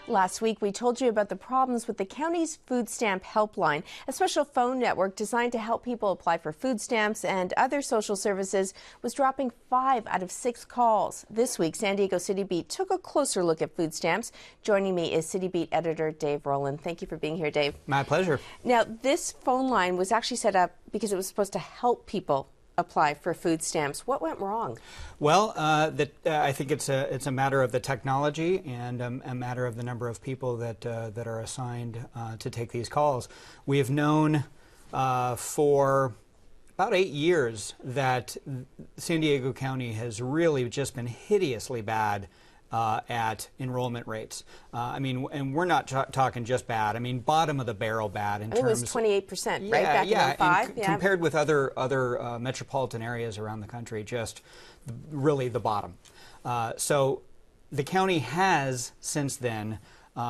Last week, we told you about the problems with the county's food stamp helpline, a special phone network designed to help people apply for food stamps and other social services was dropping 5 out of 6 calls. This week, San Diego City Beat took a closer look at food stamps. Joining me is City Beat editor Dave Rowland. Thank you for being here, Dave. My pleasure. Now, this phone line was actually set up because it was supposed to help people apply for food stamps. What went wrong? Well, I think it's a matter of the technology and a matter of the number of people that are assigned to take these calls. We have known for about 8 years that San Diego County has really just been hideously bad at enrollment rates. I mean, and we're not talking just bad. I mean, bottom of the barrel bad in terms. It was 28%, right? Back in 2005? Yeah. Compared with other metropolitan areas around the country, just really the bottom. So the county has since then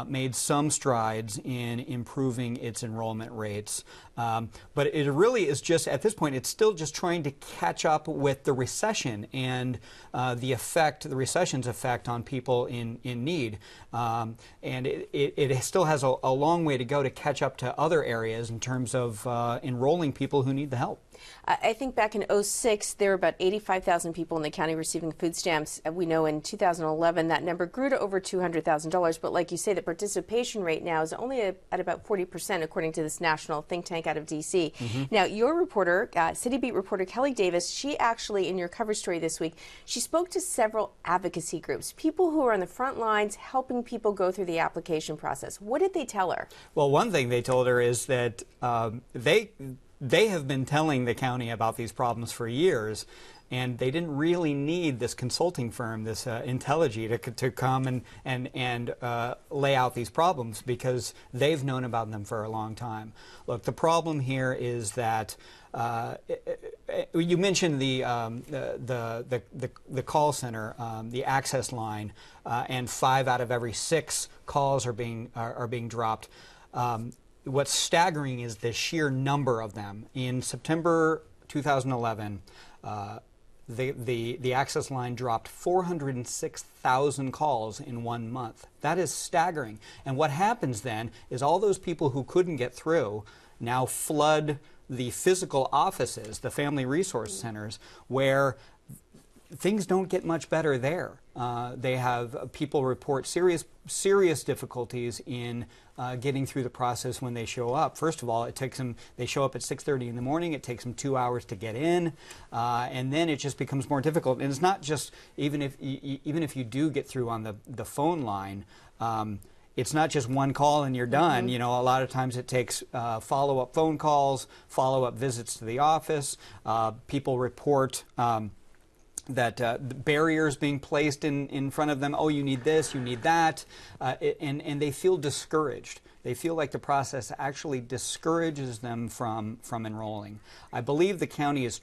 made some strides in improving its enrollment rates. But it really is just, at this point, it's still just trying to catch up with the recession and the recession's effect on people in need. And it still has a long way to go to catch up to other areas in terms of enrolling people who need the help. I think back in 2006, there were about 85,000 people in the county receiving food stamps. We know in 2011 that number grew to over $200,000. But like you say, the participation rate now is only at about 40%, according to this national think tank out of D.C. Now, your reporter, City Beat reporter Kelly Davis, she actually, in your cover story this week, she spoke to several advocacy groups, people who are on the front lines helping people go through the application process. What did they tell her? Well, one thing they told her is that they have been telling the county about these problems for years, and they didn't really need this consulting firm, this Intelligy, to come and lay out these problems because they've known about them for a long time. Look, the problem here is that you mentioned the call center, the access line, and 5 out of every 6 calls are being dropped. What's staggering is the sheer number of them. In September 2011, the access line dropped 406,000 calls in 1 month. That is staggering. And what happens then is all those people who couldn't get through now flood the physical offices, the family resource centers, where things don't get much better there. They have people report serious difficulties in getting through the process when they show up. First of all, it takes them, they show up at 6:30 in the morning, it takes them 2 hours to get in, and then it just becomes more difficult. And it's not just, even if you do get through on the phone line, it's not just one call and you're done. You know, a lot of times it takes follow-up phone calls, follow-up visits to the office. People report that barriers being placed in front of them. Oh, you need this, you need that, and they feel discouraged. They feel like the process actually discourages them from enrolling. I believe the county is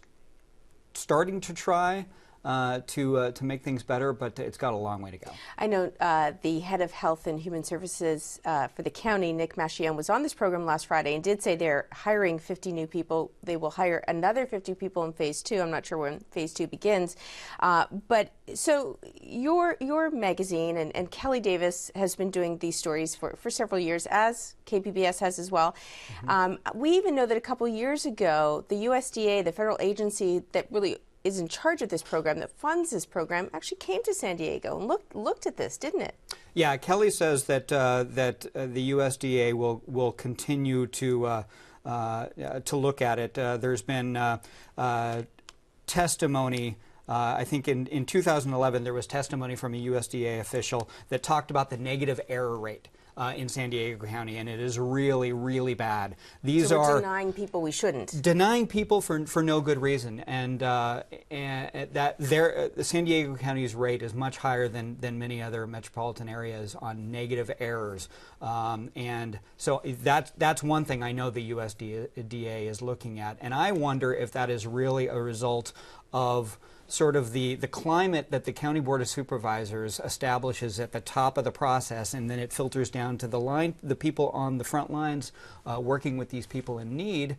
starting to try to make things better, but it's got a long way to go. I know the head of Health and Human Services for the county, Nick Machione, was on this program last Friday and did say they're hiring 50 new people. They will hire another 50 people in Phase 2. I'm not sure when Phase 2 begins. But so your magazine and Kelly Davis has been doing these stories for several years, as KPBS has as well. We even know that a couple years ago, the USDA, the federal agency that really is in charge of this program, that funds this program, actually came to San Diego and looked at this, didn't it? Yeah, Kelly says that the USDA will continue to look at it. There's been testimony. I think in 2011 there was testimony from a USDA official that talked about the negative error rate in San Diego County, and it is really, really bad. These so we're are denying people we shouldn't. Denying people for no good reason, and that San Diego County's rate is much higher than many other metropolitan areas on negative errors, and so that's one thing I know the USDA is looking at, and I wonder if that is really a result of sort of the climate that the County Board of Supervisors establishes at the top of the process, and then it filters down to the people on the front lines working with these people in need.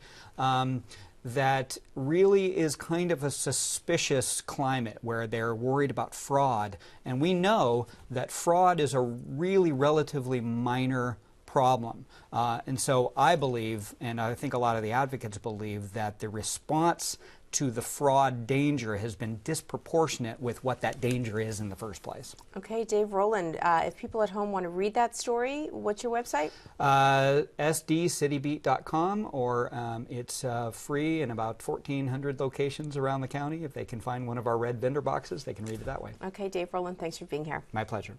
that really is kind of a suspicious climate where they're worried about fraud. And we know that fraud is a really relatively minor problem. And so I believe, and I think a lot of the advocates believe, that the response to the fraud danger has been disproportionate with what that danger is in the first place. Okay, Dave Rowland, if people at home want to read that story, what's your website? sdcitybeat.com, or it's free in about 1,400 locations around the county. If they can find one of our red vendor boxes, they can read it that way. Okay, Dave Rowland, thanks for being here. My pleasure.